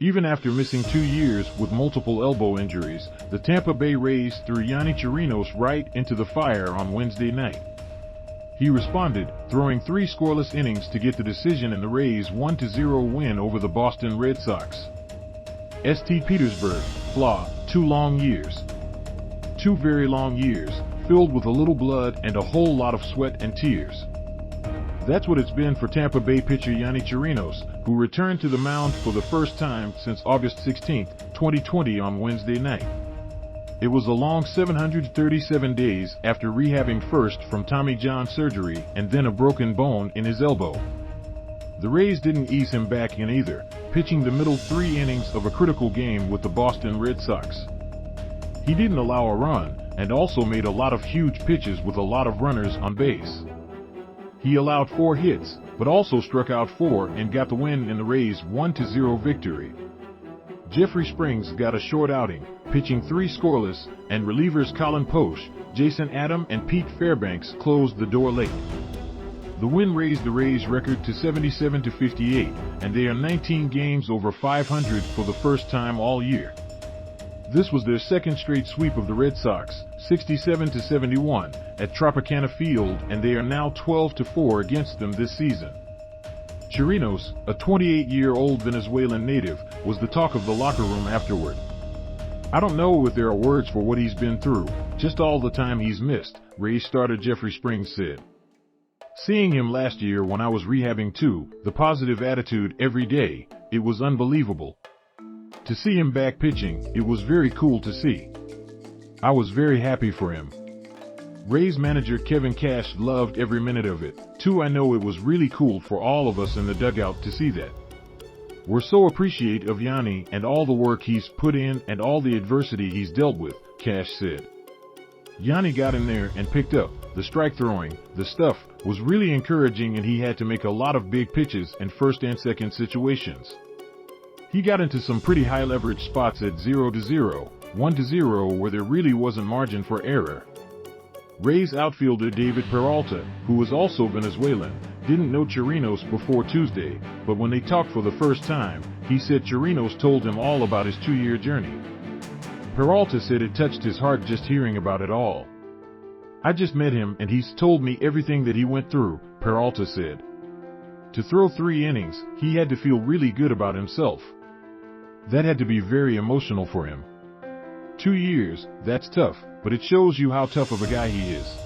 Even after missing 2 years with multiple elbow injuries, the Tampa Bay Rays threw Yonny Chirinos right into the fire on Wednesday night. He responded, throwing 3 scoreless innings to get the decision in the Rays' 1-0 win over the Boston Red Sox. St. Petersburg, Fla, 2 long years. 2 very long years, filled with a little blood and a whole lot of sweat and tears. That's what it's been for Tampa Bay pitcher Yonny Chirinos, who returned to the mound for the first time since August 16, 2020 on Wednesday night. It was a long 737 days after rehabbing first from Tommy John surgery and then a broken bone in his elbow. The Rays didn't ease him back in either, pitching the middle 3 innings of a critical game with the Boston Red Sox. He didn't allow a run, and also made a lot of huge pitches with a lot of runners on base. He allowed 4 hits, but also struck out 4 and got the win in the Rays' 1-0 victory. Jeffrey Springs got a short outing, pitching 3 scoreless, and relievers Colin Poche, Adam and Pete Fairbanks closed the door late. The win raised the Rays' record to 77-58, and they are 19 games over 500 for the first time all year. This was their second straight sweep of the Red Sox, 67-71, at Tropicana Field, and they are now 12-4 against them this season. Chirinos, a 28-year-old Venezuelan native, was the talk of the locker room afterward. "I don't know if there are words for what he's been through, just all the time he's missed," Rays starter Jeffrey Springs said. "Seeing him last year when I was rehabbing too, the positive attitude every day, it was unbelievable. To see him back pitching, it was very cool to see. I was very happy for him." Rays manager Kevin Cash loved every minute of it, too. "I know it was really cool for all of us in the dugout to see that. We're so appreciative of Yonny and all the work he's put in and all the adversity he's dealt with," Cash said. "Yonny got in there and picked up. The strike throwing, the stuff, was really encouraging, and he had to make a lot of big pitches in first and second situations. He got into some pretty high leverage spots at 0-0, 1-0 where there really wasn't margin for error." Rays outfielder David Peralta, who was also Venezuelan, didn't know Chirinos before Tuesday, but when they talked for the first time, he said Chirinos told him all about his 2-year journey. Peralta said it touched his heart just hearing about it all. "I just met him and he's told me everything that he went through," Peralta said. To throw 3 innings, he had to feel really good about himself. That had to be very emotional for him. 2 years, that's tough, but it shows you how tough of a guy he is.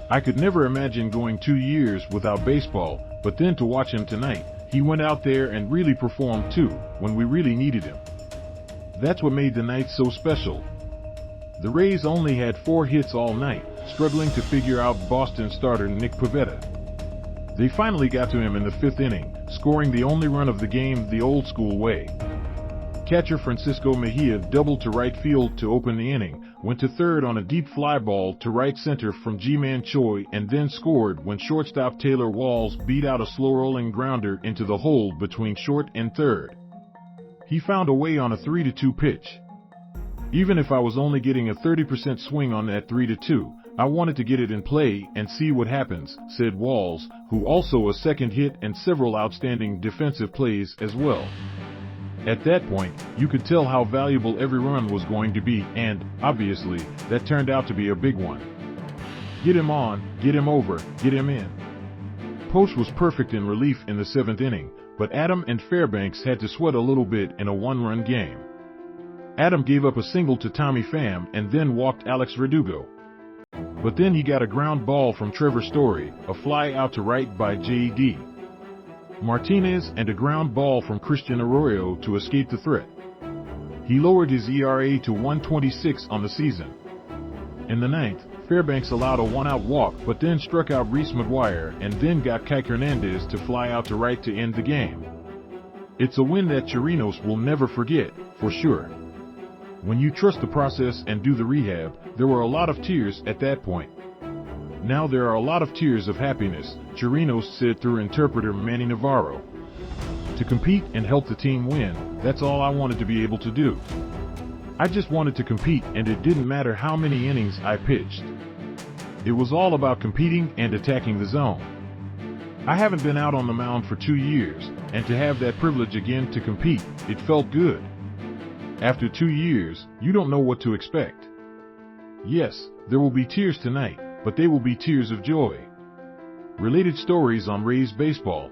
I could never imagine going 2 years without baseball, but then to watch him tonight, he went out there and really performed too, when we really needed him. That's what made the night so special." The Rays only had 4 hits all night, struggling to figure out Boston starter Nick Pivetta. They finally got to him in the 5th inning, scoring the only run of the game the old school way. Catcher Francisco Mejia doubled to right field to open the inning, went to third on a deep fly ball to right center from Ji-Man Choi, and then scored when shortstop Taylor Walls beat out a slow-rolling grounder into the hole between short and third. He found a way on a 3-2 pitch. "Even if I was only getting a 30% swing on that 3-2, I wanted to get it in play and see what happens," said Walls, who also a second hit and several outstanding defensive plays as well. At that point, you could tell how valuable every run was going to be, and, obviously, that turned out to be a big one. "Get him on, get him over, get him in." Poche was perfect in relief in the 7th inning, but Adam and Fairbanks had to sweat a little bit in a 1-run game. Adam gave up a single to Tommy Pham and then walked Alex Verdugo. But then he got a ground ball from Trevor Story, a fly out to right by J.D. Martinez, and a ground ball from Christian Arroyo to escape the threat. He lowered his ERA to 1.26 on the season. In the 9th, Fairbanks allowed a 1-out walk but then struck out Reese McGuire and then got Kike Hernandez to fly out to right to end the game. It's a win that Chirinos will never forget, for sure. When you trust the process and do the rehab, there were a lot of tears at that point. Now there are a lot of tears of happiness, Chirinos said through interpreter Manny Navarro. "To compete and help the team win, that's all I wanted to be able to do. I just wanted to compete, and it didn't matter how many innings I pitched. It was all about competing and attacking the zone. I haven't been out on the mound for 2 years, and to have that privilege again to compete, it felt good. After 2 years, you don't know what to expect. Yes, there will be tears tonight, but they will be tears of joy. Related stories on Rays baseball.